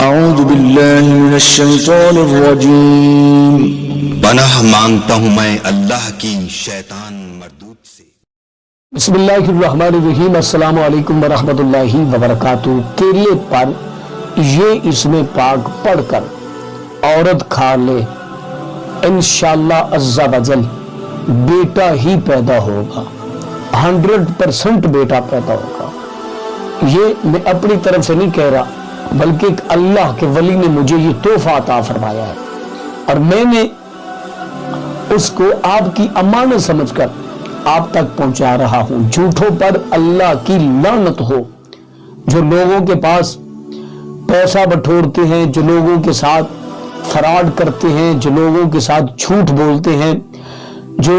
اعوذ باللہ من الشیطان الرجیم۔ پناہ مانگتا ہوں میں اللہ کی شیطان مردود سے۔ بسم اللہ الرحمن الرحیم۔ السلام علیکم ورحمۃ اللہ وبرکاتہ۔ کیلے پر یہ اسم پاک پڑھ کر عورت کھا لے، انشاءاللہ عز و جل بیٹا ہی پیدا ہوگا، 100% بیٹا پیدا ہوگا۔ یہ میں اپنی طرف سے نہیں کہہ رہا، بلکہ ایک اللہ کے ولی نے مجھے یہ تحفہ عطا فرمایا ہے، اور میں نے اس کو آپ کی امانت سمجھ کر آپ تک پہنچا رہا ہوں۔ جھوٹوں پر اللہ کی لعنت ہو، جو لوگوں کے پاس پیسہ بٹورتے ہیں، جو لوگوں کے ساتھ فراڈ کرتے ہیں، جو لوگوں کے ساتھ جھوٹ بولتے ہیں، جو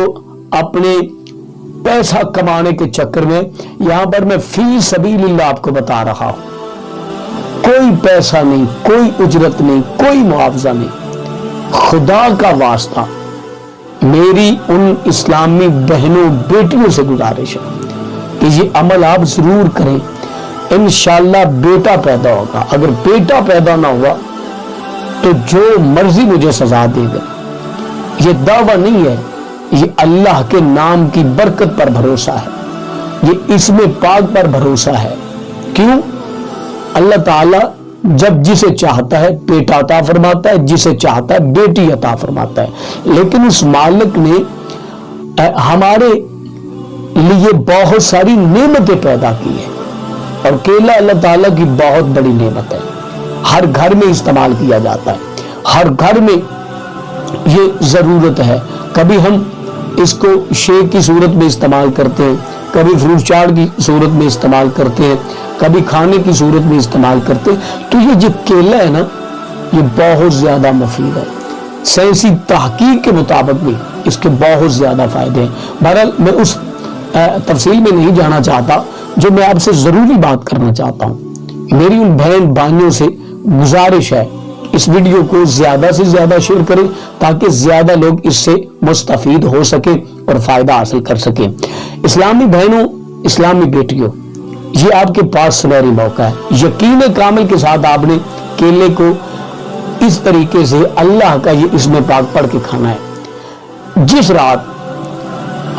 اپنے پیسہ کمانے کے چکر میں، یہاں پر میں فی سبیل اللہ آپ کو بتا رہا ہوں، کوئی پیسہ نہیں، کوئی اجرت نہیں، کوئی معاوضہ نہیں، خدا کا واسطہ میری ان اسلامی بہنوں بیٹیوں سے گزارش ہے کہ یہ عمل آپ ضرور کریں، انشاءاللہ بیٹا پیدا ہوگا۔ اگر بیٹا پیدا نہ ہوا تو جو مرضی مجھے سزا دے دے، یہ دعویٰ نہیں ہے، یہ اللہ کے نام کی برکت پر بھروسہ ہے، یہ اسم پاک پر بھروسہ ہے۔ کیوں؟ اللہ تعالیٰ جب جسے چاہتا ہے بیٹا عطا فرماتا ہے، جسے چاہتا ہے بیٹی عطا فرماتا ہے، لیکن اس مالک نے ہمارے لیے بہت ساری نعمتیں پیدا کی ہیں، اور کیلا اللہ تعالیٰ کی بہت بڑی نعمت ہے، ہر گھر میں استعمال کیا جاتا ہے، ہر گھر میں یہ ضرورت ہے۔ کبھی ہم اس کو شیک کی صورت میں استعمال کرتے ہیں، کبھی فروٹ چاٹ کی صورت میں استعمال کرتے ہیں، کبھی کھانے کی صورت میں استعمال کرتے ہیں۔ تو یہ جو کیلا ہے نا، یہ بہت زیادہ مفید ہے، سائنسی تحقیق کے مطابق بھی اس کے بہت زیادہ فائدے ہیں۔ بہرحال میں اس تفصیل میں نہیں جانا چاہتا، جو میں آپ سے ضروری بات کرنا چاہتا ہوں، میری ان بہن بھائیوں سے گزارش ہے، اس ویڈیو کو زیادہ سے زیادہ شیئر کریں تاکہ زیادہ لوگ اس سے مستفید ہو سکیں اور فائدہ حاصل کر سکیں۔ اسلامی بہنوں، اسلامی بیٹیوں، یہ آپ کے پاس سنہری موقع ہے، یقین کامل کے ساتھ آپ نے کیلے کو اس طریقے سے اللہ کا یہ اسم پاک پڑھ کے کھانا ہے۔ جس رات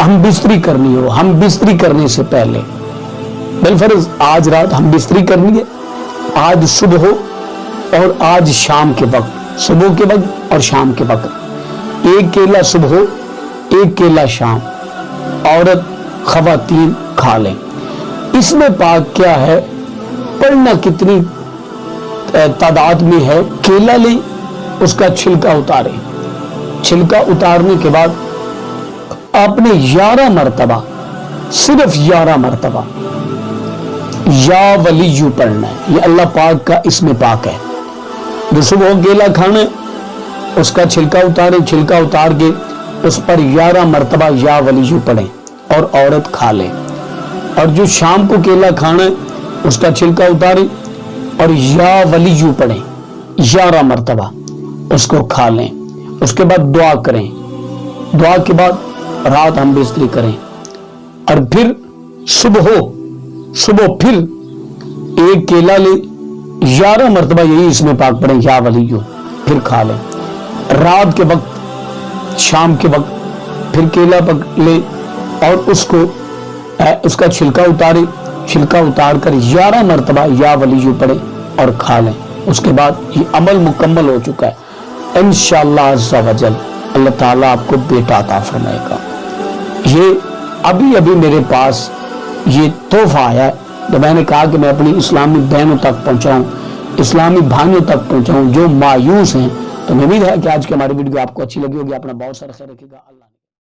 ہم بستری کرنی ہو، ہم بستری کرنے سے پہلے، بالفرض آج رات ہم بستری کرنی ہے، آج صبح ہو اور آج شام کے وقت، صبح کے وقت اور شام کے وقت، ایک کیلا صبح ہو، ایک کیلا شام، عورت خواتین کھا لیں۔ اس میں پاک کیا ہے، پڑھنا کتنی تعداد میں ہے، کیلا لیں، اس کا چھلکا اتاریں، چھلکا اتارنے کے بعد آپ نے 11 مرتبہ، صرف 11 مرتبہ یا ولیو پڑھنا ہے۔ یہ اللہ پاک کا اسم پاک ہے۔ جو صبح کیلا کھانا ہے، اس کا چھلکا اتاریں، چھلکا اتار کے اس پر 11 مرتبہ یا ولیو پڑھیں اور عورت کھا لیں۔ اور جو شام کو کیلا کھانا ہے، اس کا چھلکا اتاریں اور یا ولیو پڑھیں 11 مرتبہ، اس کو کھا لیں۔ اس کے بعد دعا کریں، دعا کے بعد رات ہم بستری کریں، اور پھر صبح پھر ایک کیلا لیں، 11 مرتبہ یہی اس میں پاک پڑھیں یا ولیو، پھر کھا لیں۔ رات کے وقت، شام کے وقت پھر کیلا لیں اور اس کا چھلکا اتاریں، چھلکا اتار کر 11 مرتبہ یا ولیو پڑھیں اور کھا لیں۔ اس کے بعد یہ عمل مکمل ہو چکا ہے، انشاءاللہ عز و جل اللہ تعالیٰ آپ کو بیٹا عطا فرمائے گا۔ یہ ابھی میرے پاس یہ تحفہ آیا ہے، تو میں نے کہا کہ میں اپنی اسلامی بہنوں تک پہنچاؤں، اسلامی بھائیوں تک پہنچاؤں جو مایوس ہیں۔ تو امید ہے کہ آج کی ہماری ویڈیو آپ کو اچھی لگی ہوگی۔ اپنا بہت سارا خیال رکھیے گا۔ اللہ